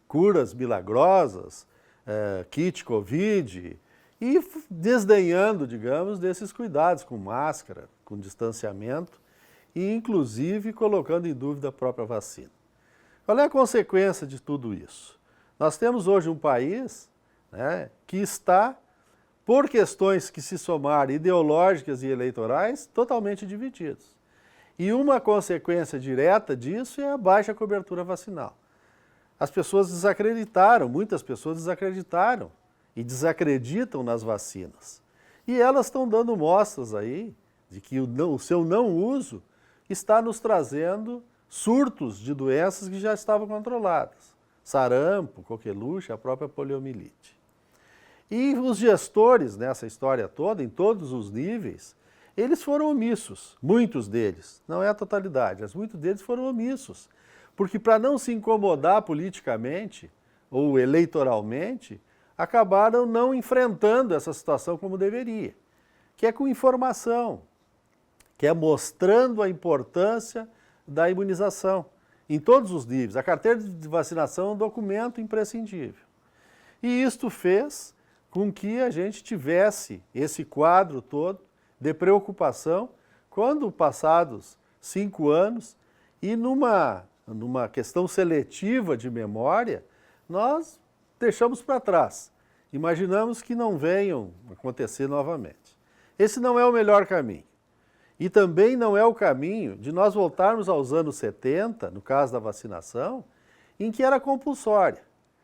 curas milagrosas, kit Covid, e desdenhando, digamos, desses cuidados com máscara, com distanciamento, e inclusive colocando em dúvida a própria vacina. Qual é a consequência de tudo isso? Nós temos hoje um país, né, que está, por questões que se somaram ideológicas e eleitorais, totalmente divididos. E uma consequência direta disso é a baixa cobertura vacinal. As pessoas desacreditaram, muitas pessoas desacreditaram e desacreditam nas vacinas. E elas estão dando mostras aí de que o seu não uso está nos trazendo surtos de doenças que já estavam controladas. Sarampo, coqueluche, a própria poliomielite. E os gestores nessa história toda, em todos os níveis, eles foram omissos, muitos deles, não é a totalidade, mas muitos deles foram omissos. Porque para não se incomodar politicamente ou eleitoralmente, acabaram não enfrentando essa situação como deveria, que é com informação, que é mostrando a importância da imunização, em todos os níveis. A carteira de vacinação é um documento imprescindível. E isto fez com que a gente tivesse esse quadro todo de preocupação quando, passados 5 anos, e numa questão seletiva de memória, nós deixamos para trás. Imaginamos que não venham acontecer novamente. Esse não é o melhor caminho. E também não é o caminho de nós voltarmos aos anos 70, no caso da vacinação, em que era compulsória.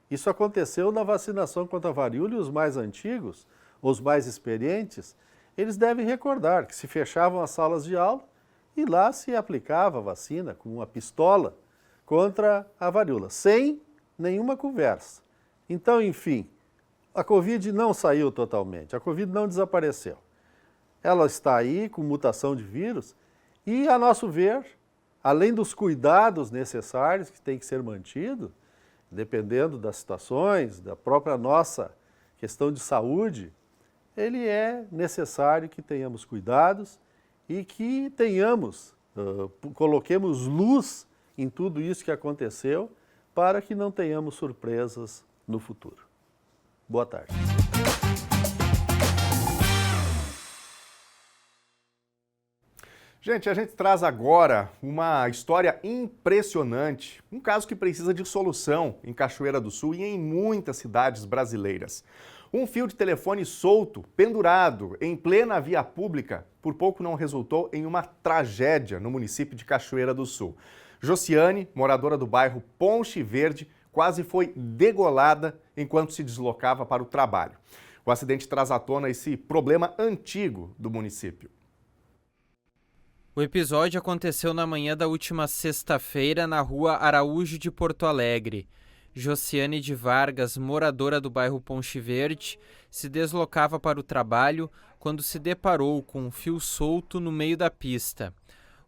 Isso aconteceu na vacinação contra a varíola e os mais antigos, os mais experientes, eles devem recordar que se fechavam as salas de aula e lá se aplicava a vacina com uma pistola contra a varíola, sem nenhuma conversa. Então, enfim, a Covid não saiu totalmente, a Covid não desapareceu. Ela está aí com mutação de vírus e, a nosso ver, além dos cuidados necessários que têm que ser mantidos, dependendo das situações, da própria nossa questão de saúde, ele é necessário que tenhamos cuidados e que coloquemos luz em tudo isso que aconteceu para que não tenhamos surpresas no futuro. Boa tarde. Gente, a gente traz agora uma história impressionante, um caso que precisa de solução em Cachoeira do Sul e em muitas cidades brasileiras. Um fio de telefone solto, pendurado, em plena via pública, por pouco não resultou em uma tragédia no município de Cachoeira do Sul. Josiane, moradora do bairro Ponche Verde, quase foi degolada enquanto se deslocava para o trabalho. O acidente traz à tona esse problema antigo do município. O episódio aconteceu na manhã da última sexta-feira na rua Araújo de Porto Alegre. Josiane de Vargas, moradora do bairro Ponche Verde, se deslocava para o trabalho quando se deparou com um fio solto no meio da pista.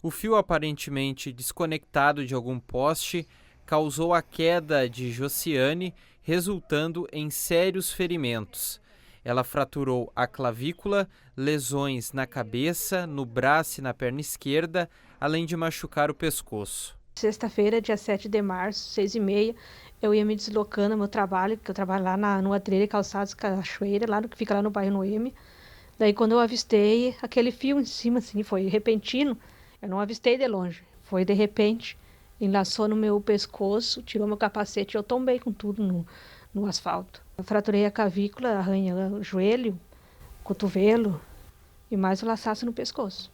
O fio, aparentemente desconectado de algum poste, causou a queda de Josiane, resultando em sérios ferimentos. Ela fraturou a clavícula, lesões na cabeça, no braço e na perna esquerda, além de machucar o pescoço. Sexta-feira, dia 7 de março, 6h30, eu ia me deslocando ao meu trabalho, porque eu trabalho lá no Atreira Calçados Cachoeira, que fica lá no bairro Noemi. Daí, quando eu avistei, aquele fio em cima, assim, foi repentino, eu não avistei de longe. Foi de repente, enlaçou no meu pescoço, tirou meu capacete e eu tombei com tudo no asfalto. Eu fraturei a clavícula, arranha o joelho, cotovelo e mais o laçaço no pescoço.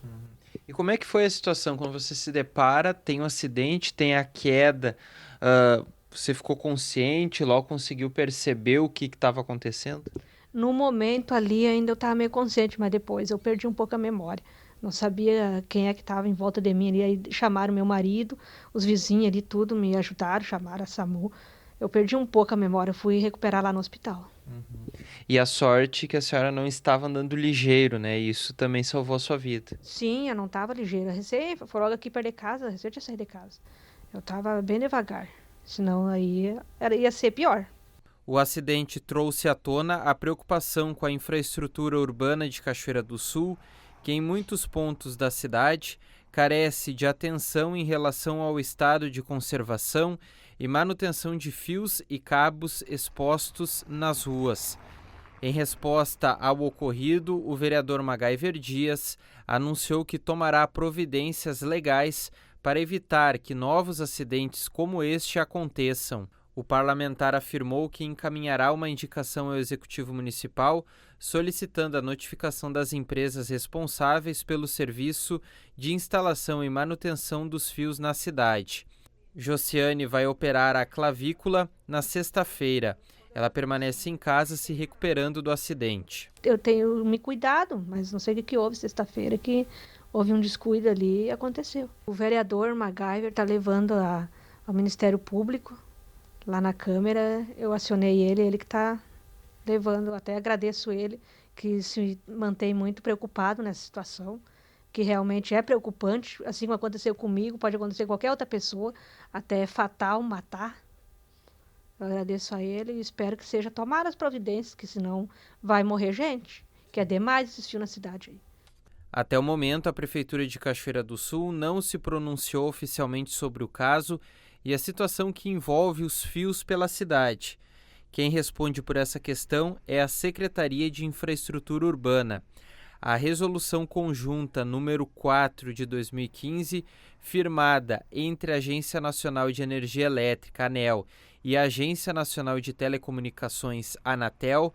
E como é que foi a situação quando você se depara, tem um acidente, tem a queda, você ficou consciente, logo conseguiu perceber o que estava acontecendo? No momento ali ainda eu estava meio consciente, mas depois eu perdi um pouco a memória. Não sabia quem é que estava em volta de mim ali. Aí chamaram meu marido, os vizinhos ali, tudo me ajudaram, chamaram a SAMU. Eu perdi um pouco a memória, fui recuperar lá no hospital. E a sorte que a senhora não estava andando ligeiro, né? Isso também salvou a sua vida. Sim, eu não estava ligeira. Foi logo aqui perto de casa, recém tinha saído de casa. Eu estava bem devagar, senão aí ia ser pior. O acidente trouxe à tona a preocupação com a infraestrutura urbana de Cachoeira do Sul, que em muitos pontos da cidade carece de atenção em relação ao estado de conservação e manutenção de fios e cabos expostos nas ruas. Em resposta ao ocorrido, o vereador MacGyver Dias anunciou que tomará providências legais para evitar que novos acidentes como este aconteçam. O parlamentar afirmou que encaminhará uma indicação ao Executivo Municipal solicitando a notificação das empresas responsáveis pelo serviço de instalação e manutenção dos fios na cidade. Josiane vai operar a clavícula na sexta-feira. Ela permanece em casa se recuperando do acidente. Eu tenho me cuidado, mas não sei o que houve sexta-feira, que houve um descuido ali e aconteceu. O vereador MacGyver está levando ao Ministério Público. Lá na Câmara, eu acionei ele que está levando, até agradeço ele, que se mantém muito preocupado nessa situação, que realmente é preocupante, assim como aconteceu comigo, pode acontecer com qualquer outra pessoa, até fatal, matar. Eu agradeço a ele e espero que seja tomar as providências, que senão vai morrer gente, que é demais esses fios na cidade aí. Até o momento, a Prefeitura de Cachoeira do Sul não se pronunciou oficialmente sobre o caso e a situação que envolve os fios pela cidade. Quem responde por essa questão é a Secretaria de Infraestrutura Urbana. A Resolução Conjunta número 4 de 2015, firmada entre a Agência Nacional de Energia Elétrica, ANEEL, e a Agência Nacional de Telecomunicações, Anatel,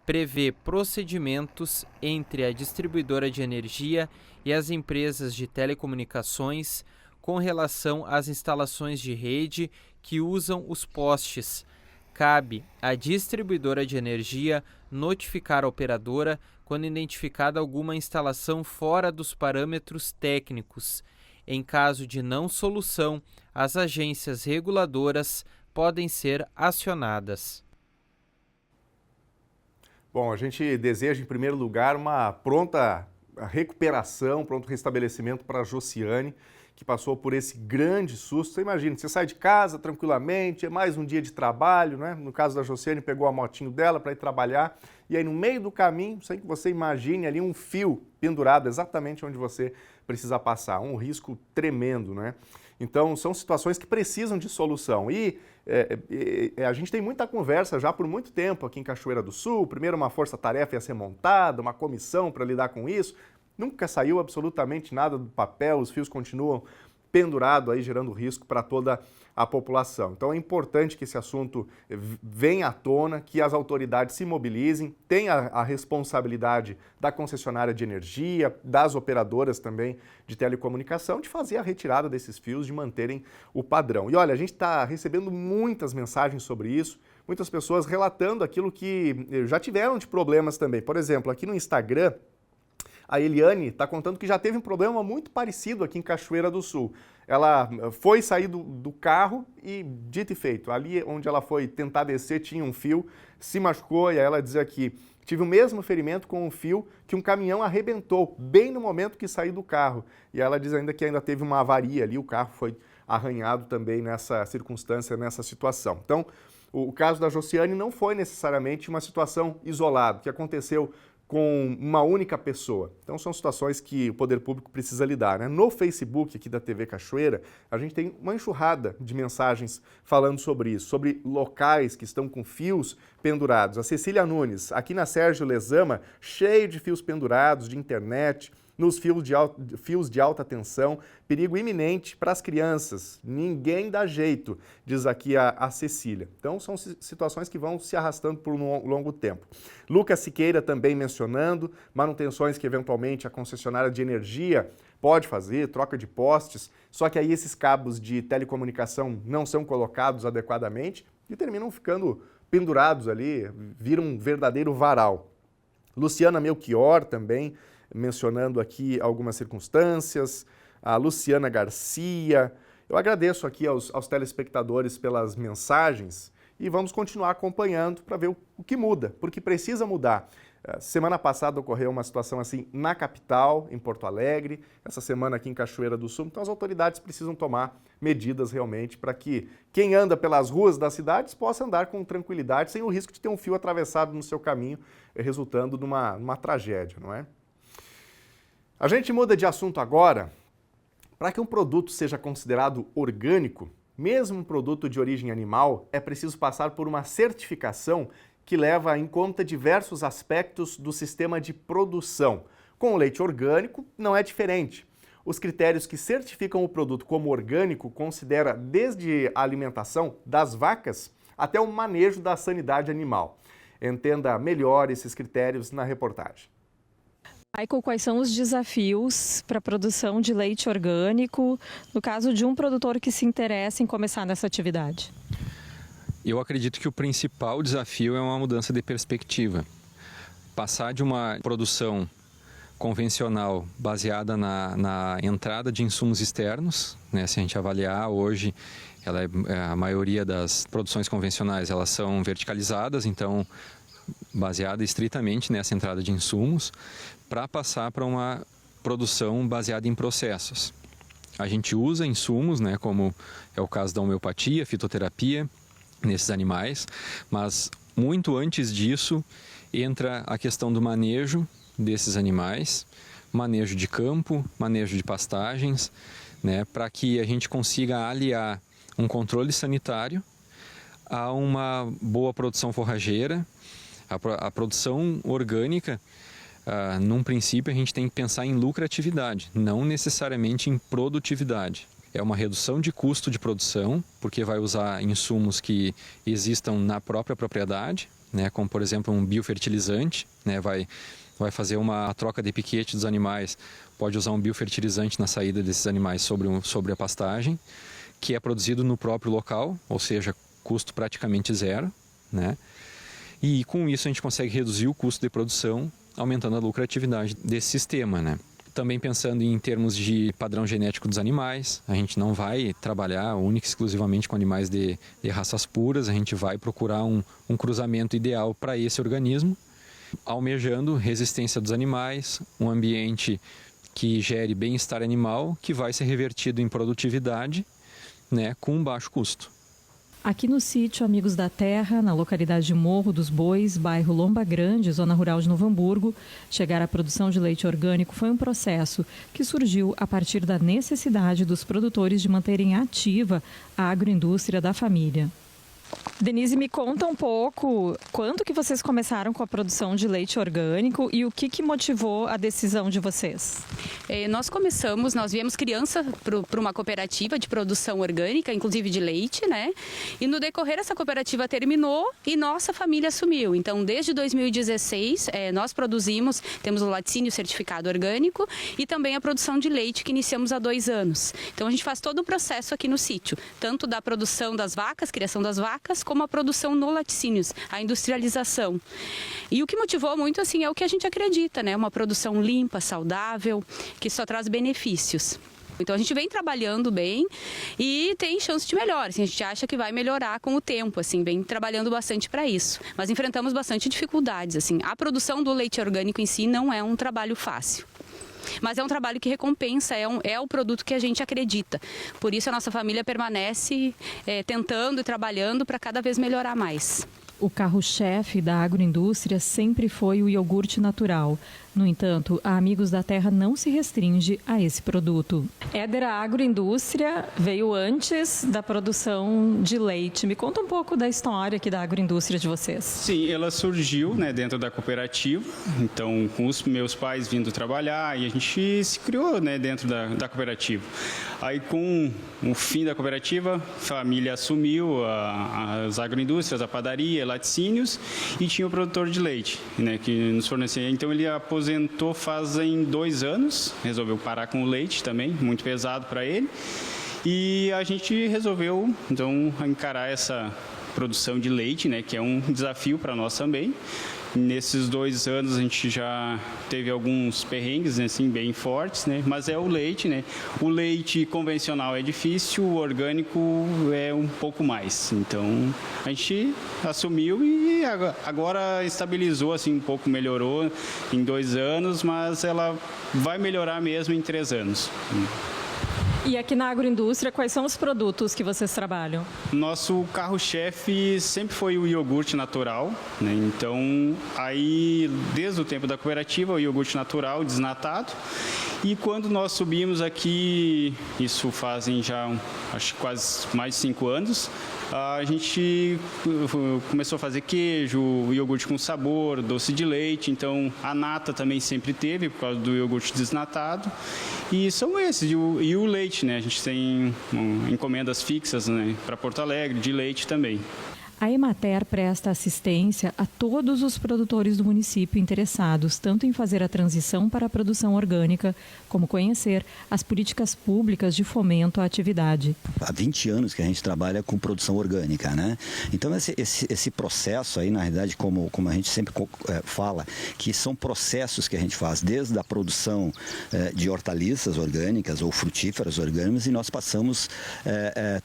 prevê procedimentos entre a distribuidora de energia e as empresas de telecomunicações com relação às instalações de rede que usam os postes. Cabe à distribuidora de energia notificar a operadora quando identificada alguma instalação fora dos parâmetros técnicos. Em caso de não solução, as agências reguladoras podem ser acionadas. Bom, a gente deseja, em primeiro lugar, uma pronta recuperação, pronto restabelecimento para a Josiane, que passou por esse grande susto. Você imagina, você sai de casa tranquilamente, é mais um dia de trabalho, né? No caso da Josiane, pegou a motinho dela para ir trabalhar, e aí no meio do caminho, sem que você imagine ali um fio pendurado exatamente onde você precisa passar. Um risco tremendo, né? Então, são situações que precisam de solução. E a gente tem muita conversa já por muito tempo aqui em Cachoeira do Sul. Primeiro, uma força-tarefa ia ser montada, uma comissão para lidar com isso. Nunca saiu absolutamente nada do papel, os fios continuam pendurados aí, gerando risco para toda a população. Então é importante que esse assunto venha à tona, que as autoridades se mobilizem, tenha a responsabilidade da concessionária de energia, das operadoras também de telecomunicação, de fazer a retirada desses fios, de manterem o padrão. E olha, a gente está recebendo muitas mensagens sobre isso, muitas pessoas relatando aquilo que já tiveram de problemas também. Por exemplo, aqui no Instagram, a Eliane está contando que já teve um problema muito parecido aqui em Cachoeira do Sul. Ela foi sair do carro e, dito e feito, ali onde ela foi tentar descer tinha um fio, se machucou e aí ela diz aqui, tive o mesmo ferimento com um fio que um caminhão arrebentou bem no momento que saí do carro. E ela diz ainda que ainda teve uma avaria ali, o carro foi arranhado também nessa circunstância, nessa situação. Então, o caso da Josiane não foi necessariamente uma situação isolada, que aconteceu com uma única pessoa. Então são situações que o poder público precisa lidar, né? No Facebook aqui da TV Cachoeira, a gente tem uma enxurrada de mensagens falando sobre isso, sobre locais que estão com fios pendurados. A Cecília Nunes, aqui na Sérgio Lezama, cheio de fios pendurados, de internet, nos fios de alta tensão, perigo iminente para as crianças. Ninguém dá jeito, diz aqui a Cecília. Então, são situações que vão se arrastando por um longo tempo. Lucas Siqueira também mencionando manutenções que, eventualmente, a concessionária de energia pode fazer, troca de postes, só que aí esses cabos de telecomunicação não são colocados adequadamente e terminam ficando pendurados ali, viram um verdadeiro varal. Luciana Melchior também mencionando aqui algumas circunstâncias, a Luciana Garcia. Eu agradeço aqui aos telespectadores pelas mensagens e vamos continuar acompanhando para ver o que muda, porque precisa mudar. Semana passada ocorreu uma situação assim na capital, em Porto Alegre, essa semana aqui em Cachoeira do Sul, então as autoridades precisam tomar medidas realmente para que quem anda pelas ruas das cidades possa andar com tranquilidade, sem o risco de ter um fio atravessado no seu caminho, resultando numa tragédia, não é? A gente muda de assunto agora. Para que um produto seja considerado orgânico, mesmo um produto de origem animal, é preciso passar por uma certificação que leva em conta diversos aspectos do sistema de produção. Com o leite orgânico, não é diferente. Os critérios que certificam o produto como orgânico considera desde a alimentação das vacas até o manejo da sanidade animal. Entenda melhor esses critérios na reportagem. Michael, quais são os desafios para a produção de leite orgânico, no caso de um produtor que se interessa em começar nessa atividade? Eu acredito que o principal desafio é uma mudança de perspectiva. Passar de uma produção convencional baseada na entrada de insumos externos, né? Se a gente avaliar hoje, a maioria das produções convencionais elas são verticalizadas, então baseada estritamente nessa entrada de insumos, para passar para uma produção baseada em processos. A gente usa insumos, né, como é o caso da homeopatia, fitoterapia, nesses animais, mas muito antes disso entra a questão do manejo desses animais, manejo de campo, manejo de pastagens, né, para que a gente consiga aliar um controle sanitário a uma boa produção forrageira. A produção orgânica, num princípio, a gente tem que pensar em lucratividade, não necessariamente em produtividade. É uma redução de custo de produção, porque vai usar insumos que existam na própria propriedade, né, como, por exemplo, um biofertilizante, né, vai fazer uma troca de piquete dos animais, pode usar um biofertilizante na saída desses animais sobre a pastagem, que é produzido no próprio local, ou seja, custo praticamente zero, né? E com isso a gente consegue reduzir o custo de produção, aumentando a lucratividade desse sistema, né? Também pensando em termos de padrão genético dos animais, a gente não vai trabalhar única e exclusivamente com animais de raças puras, a gente vai procurar um cruzamento ideal para esse organismo, almejando resistência dos animais, um ambiente que gere bem-estar animal, que vai ser revertido em produtividade, né, com um baixo custo. Aqui no sítio Amigos da Terra, na localidade de Morro dos Bois, bairro Lomba Grande, zona rural de Novo Hamburgo, chegar à produção de leite orgânico foi um processo que surgiu a partir da necessidade dos produtores de manterem ativa a agroindústria da família. Denise, me conta um pouco quando que vocês começaram com a produção de leite orgânico e o que motivou a decisão de vocês? Nós viemos criança para uma cooperativa de produção orgânica, inclusive de leite, né? E no decorrer essa cooperativa terminou e nossa família assumiu. Então, desde 2016, nós temos o laticínio certificado orgânico e também a produção de leite que iniciamos há 2 anos. Então, a gente faz todo o processo aqui no sítio, tanto da produção das vacas, criação das vacas, como a produção no laticínios, a industrialização. E o que motivou muito assim é o que a gente acredita, né? Uma produção limpa, saudável, que só traz benefícios. Então a gente vem trabalhando bem e tem chance de melhora. Assim, a gente acha que vai melhorar com o tempo, assim, vem trabalhando bastante para isso. Mas enfrentamos bastante dificuldades, assim. A produção do leite orgânico em si não é um trabalho fácil. Mas é um trabalho que recompensa, é o produto que a gente acredita. Por isso a nossa família permanece tentando e trabalhando para cada vez melhorar mais. O carro-chefe da agroindústria sempre foi o iogurte natural. No entanto, a Amigos da Terra não se restringe a esse produto. Éder, a agroindústria veio antes da produção de leite. Me conta um pouco da história aqui da agroindústria de vocês. Sim, ela surgiu, né, dentro da cooperativa. Então, com os meus pais vindo trabalhar, e a gente se criou, né, dentro da cooperativa. Aí, com o fim da cooperativa, a família assumiu as agroindústrias, a padaria, laticínios, e tinha o produtor de leite, né, que nos fornecia. Então, ele aposentou fazem 2 anos, resolveu parar com o leite também, muito pesado para ele, e a gente resolveu então encarar essa produção de leite, né, que é um desafio para nós também, Nesses 2 anos a gente já teve alguns perrengues, né, assim, bem fortes, né? Mas é o leite, né? O leite convencional é difícil, o orgânico é um pouco mais. Então a gente assumiu e agora estabilizou, assim, um pouco melhorou em 2 anos, mas ela vai melhorar mesmo em 3 anos. E aqui na agroindústria, quais são os produtos que vocês trabalham? Nosso carro-chefe sempre foi o iogurte natural, né? Então, aí, desde o tempo da cooperativa, o iogurte natural, desnatado. E quando nós subimos aqui, isso fazem já, acho quase mais de 5 anos, a gente começou a fazer queijo, iogurte com sabor, doce de leite. Então, a nata também sempre teve, por causa do iogurte desnatado. E são esses. E o leite, né? A gente tem encomendas fixas, né, para Porto Alegre, de leite também. A Emater presta assistência a todos os produtores do município interessados, tanto em fazer a transição para a produção orgânica, como conhecer as políticas públicas de fomento à atividade. Há 20 anos que a gente trabalha com produção orgânica, né? Então, esse processo aí, na realidade, como a gente sempre fala, que são processos que a gente faz desde a produção de hortaliças orgânicas ou frutíferas orgânicas, e nós passamos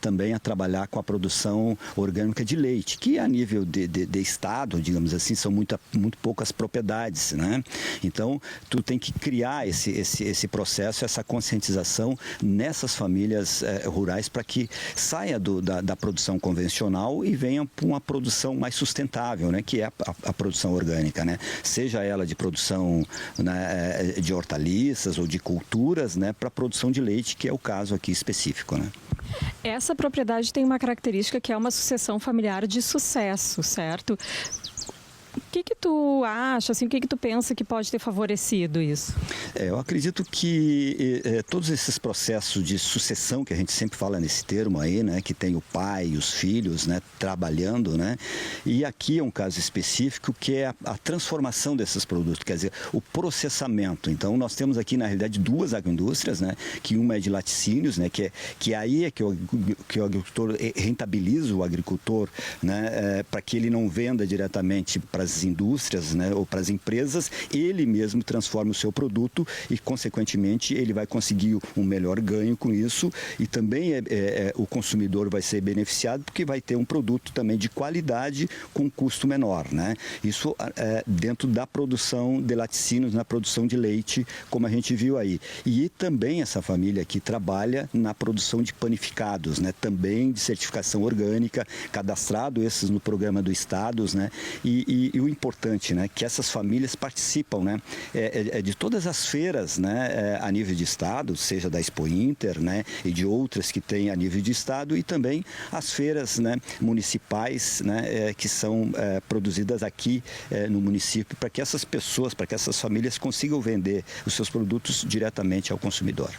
também a trabalhar com a produção orgânica de leite, que a nível de estado, digamos assim, são muito poucas propriedades, né? Então, tu tem que criar esse processo, essa conscientização nessas famílias rurais para que saia da produção convencional e venha para uma produção mais sustentável, né? Que é a produção orgânica, né? Seja ela de produção, né, de hortaliças ou de culturas, né, para a produção de leite, que é o caso aqui específico, né? Essa propriedade tem uma característica que é uma sucessão familiar de sucesso, certo? O que tu acha, assim, o que tu pensa que pode ter favorecido isso? Eu acredito que todos esses processos de sucessão que a gente sempre fala nesse termo aí, né, que tem o pai e os filhos, né, trabalhando, né, e aqui é um caso específico que é a transformação desses produtos, quer dizer, o processamento. Então, nós temos aqui, na realidade, 2 agroindústrias, né, que uma é de laticínios, né, que aí é que o agricultor rentabiliza o agricultor, né, para que ele não venda diretamente para as indústrias, né, ou para as empresas, ele mesmo transforma o seu produto e, consequentemente, ele vai conseguir um melhor ganho com isso, e também o consumidor vai ser beneficiado porque vai ter um produto também de qualidade com custo menor, né? Isso dentro da produção de laticínios, na produção de leite, como a gente viu aí. E também essa família aqui trabalha na produção de panificados, né? Também de certificação orgânica, cadastrado esses no programa do Estados, né? E o importante, né, que essas famílias participam, né, de todas as feiras, né, a nível de estado, seja da Expo Inter, né, e de outras que tem a nível de estado, e também as feiras, né, municipais, né, que são produzidas aqui no município, para que essas pessoas, para que essas famílias consigam vender os seus produtos diretamente ao consumidor.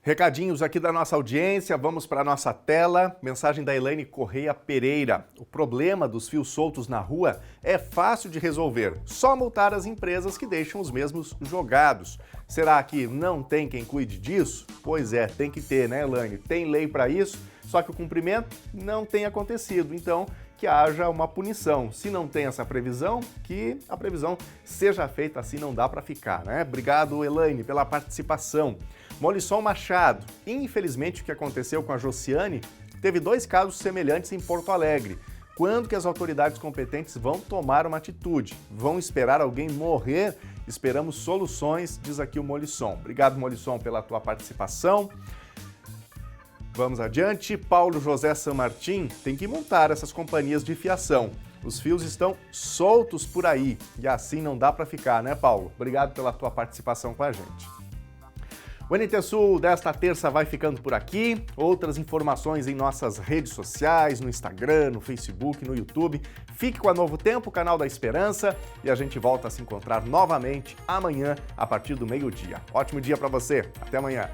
Recadinhos aqui da nossa audiência, vamos para a nossa tela. Mensagem da Elaine Correia Pereira. O problema dos fios soltos na rua é fácil de resolver. Só multar as empresas que deixam os mesmos jogados. Será que não tem quem cuide disso? Pois é, tem que ter, né, Elaine? Tem lei para isso, só que o cumprimento não tem acontecido. Então, que haja uma punição. Se não tem essa previsão, que a previsão seja feita, assim não dá para ficar, né? Obrigado, Elaine, pela participação. Molisson Machado, infelizmente o que aconteceu com a Josiane teve 2 casos semelhantes em Porto Alegre. Quando que as autoridades competentes vão tomar uma atitude? Vão esperar alguém morrer? Esperamos soluções, diz aqui o Molisson. Obrigado, Molisson, pela tua participação. Vamos adiante. Paulo José San Martin tem que montar essas companhias de fiação. Os fios estão soltos por aí e assim não dá para ficar, né, Paulo? Obrigado pela tua participação com a gente. O NT Sul desta terça vai ficando por aqui. Outras informações em nossas redes sociais, no Instagram, no Facebook, no YouTube. Fique com a Novo Tempo, canal da Esperança, e a gente volta a se encontrar novamente amanhã, a partir do meio-dia. Ótimo dia para você. Até amanhã.